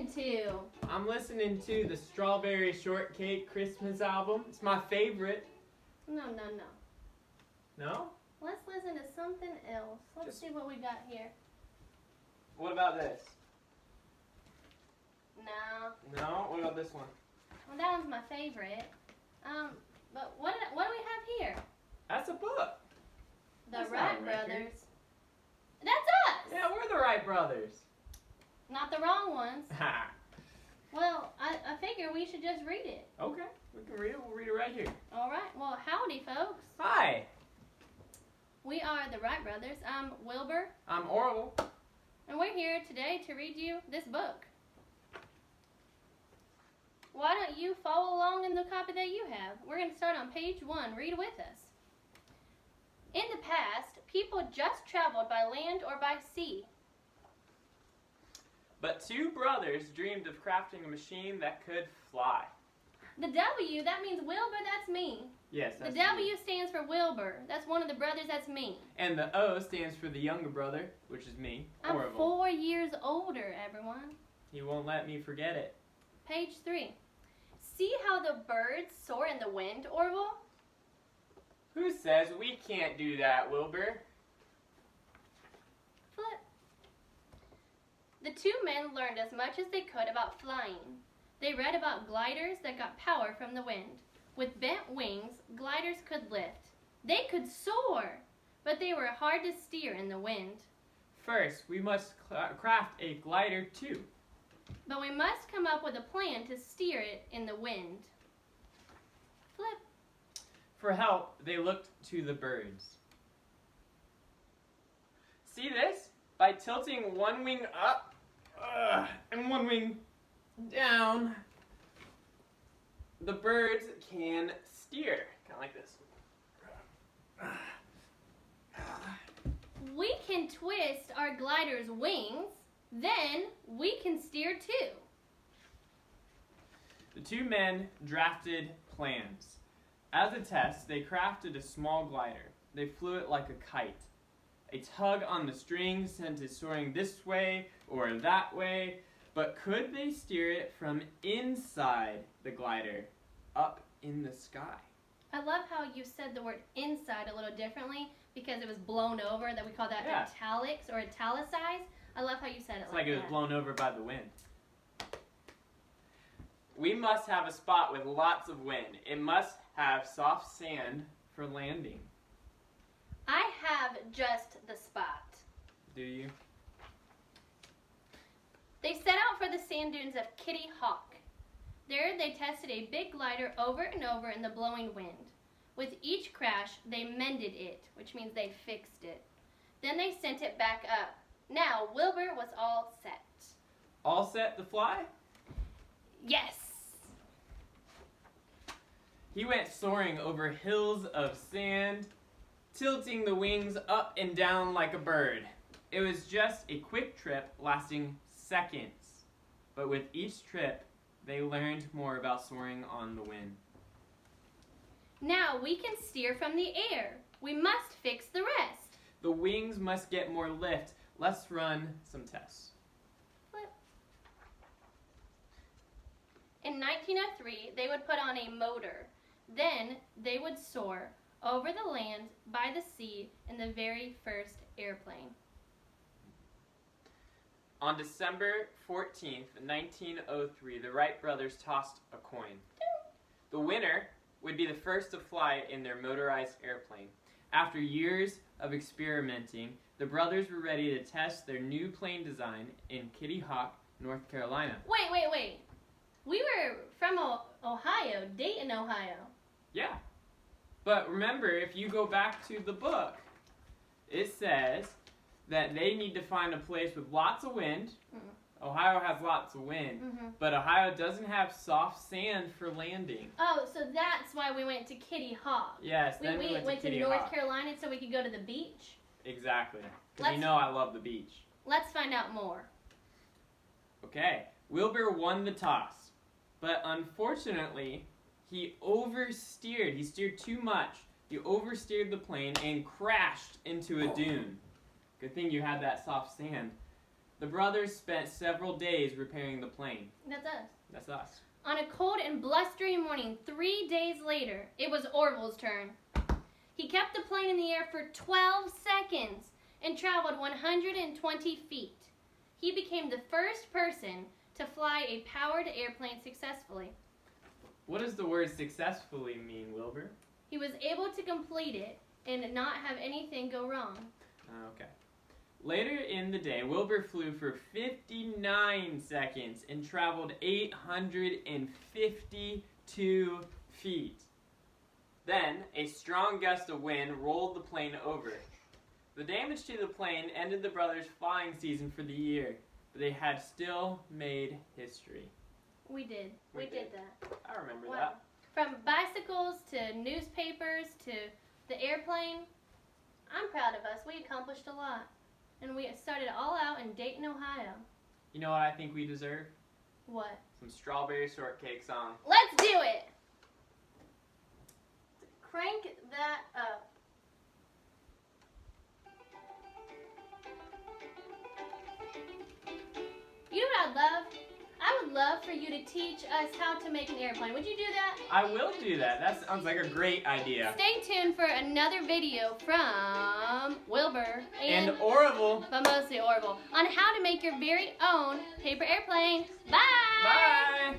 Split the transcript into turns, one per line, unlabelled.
listening to?
I'm listening to the Strawberry Shortcake Christmas album. It's my favorite.
No.
No?
Let's listen to something else. Let's see what we got here.
What about this?
No.
No? What about this one?
Well, that one's my favorite. But what do we have here?
That's a book.
The
That's
Wright
not a record.
brothers. That's us!
Yeah, we're the Wright brothers.
Not the wrong ones.
Ha.
Well, I figure we should just read it.
Okay, we can read it. We'll read it right here.
All right. Well, howdy, folks.
Hi,
We are the Wright brothers. I'm Wilbur,
I'm Orville.
and we're here today to read you this book. Why don't you follow along in the copy that you have? We're going to start on page 1. Read with us. In the past, people just traveled by land or by sea.
But two brothers dreamed of crafting a machine that could fly.
The W, that means Wilbur, that's me.
Yes,
The
that's
W
me.
stands for Wilbur. That's one of the brothers, that's me.
And the O stands for the younger brother, which is me,
I'm
Orville.
4 years older, everyone.
He won't let me forget it.
Page 3. See how the birds soar in the wind, Orville?
Who says we can't do that, Wilbur?
Flip. The two men learned as much as they could about flying. They read about gliders that got power from the wind. With bent wings, gliders could lift. They could soar, but they were hard to steer in the wind.
First, we must craft a glider too.
But we must come up with a plan to steer it in the wind. Flip.
For help, they looked to the birds. See this? By tilting one wing up and one wing down, the birds can steer. Kind of like this.
We can twist our glider's wings, then we can steer too.
The two men drafted plans. As a test, they crafted a small glider. They flew it like a kite. A tug on the string sent it soaring this way or that way, but could they steer it from inside the glider up in the sky?
I love how you said the word inside a little differently because it was blown over, that we call that
Yeah.
italics or italicized. I love how you said it
It's
like
like it was
that.
blown over by the wind. We must have a spot with lots of wind. It must have soft sand for landing.
I have just the spot.
Do you?
They set out for the sand dunes of Kitty Hawk. There they tested a big glider over and over in the blowing wind. With each crash, they mended it, which means they fixed it. Then they sent it back up. Now, Wilbur was all set.
All set to fly?
Yes!
He went soaring over hills of sand, tilting the wings up and down like a bird. It was just a quick trip lasting seconds. But with each trip, they learned more about soaring on the wind.
Now we can steer from the air. We must fix the rest.
The wings must get more lift. Let's run some tests.
Flip. In 1903, they would put on a motor. Then they would soar over the land, by the sea, in the very first airplane.
On December 14th, 1903, the Wright brothers tossed a coin. The winner would be the first to fly in their motorized airplane. After years of experimenting, the brothers were ready to test their new plane design in Kitty Hawk, North Carolina.
Wait. We were from Ohio, Dayton, Ohio.
Yeah. But remember, if you go back to the book, it says that they need to find a place with lots of wind. Ohio has lots of wind, but Ohio doesn't have soft sand for landing.
Oh, so that's why we went to Kitty Hawk.
Yes, then
we
we went to Kitty
North
Hawk.
Carolina so we could go to the beach.
Exactly. Because you know I love the beach.
Let's find out more.
Okay. Wilbur won the toss, but unfortunately, he oversteered. He steered too much. He oversteered the plane and crashed into a dune. Good thing you had that soft sand. The brothers spent several days repairing the plane.
That's us.
That's us.
On a cold and blustery morning 3 days later, it was Orville's turn. He kept the plane in the air for 12 seconds and traveled 120 feet. He became the first person to fly a powered airplane successfully.
What does the word successfully mean, Wilbur?
He was able to complete it and not have anything go wrong.
Okay. Later in the day, Wilbur flew for 59 seconds and traveled 852 feet. Then, a strong gust of wind rolled the plane over. The damage to the plane ended the brothers' flying season for the year, but they had still made history.
We did. We did that.
I remember
Wow.
that.
From bicycles to newspapers to the airplane, I'm proud of us. We accomplished a lot. And we started all out in Dayton, Ohio.
You know what I think we deserve?
What?
Some strawberry shortcake song.
Let's do it! Crank that up. You know what I'd love? I would love for you to teach us how to make an airplane. Would you do that?
I will do that. That sounds like a great idea.
Stay tuned for another video from Wilbur
And Orville.
but mostly Orville, on how to make your very own paper airplane. Bye!
Bye!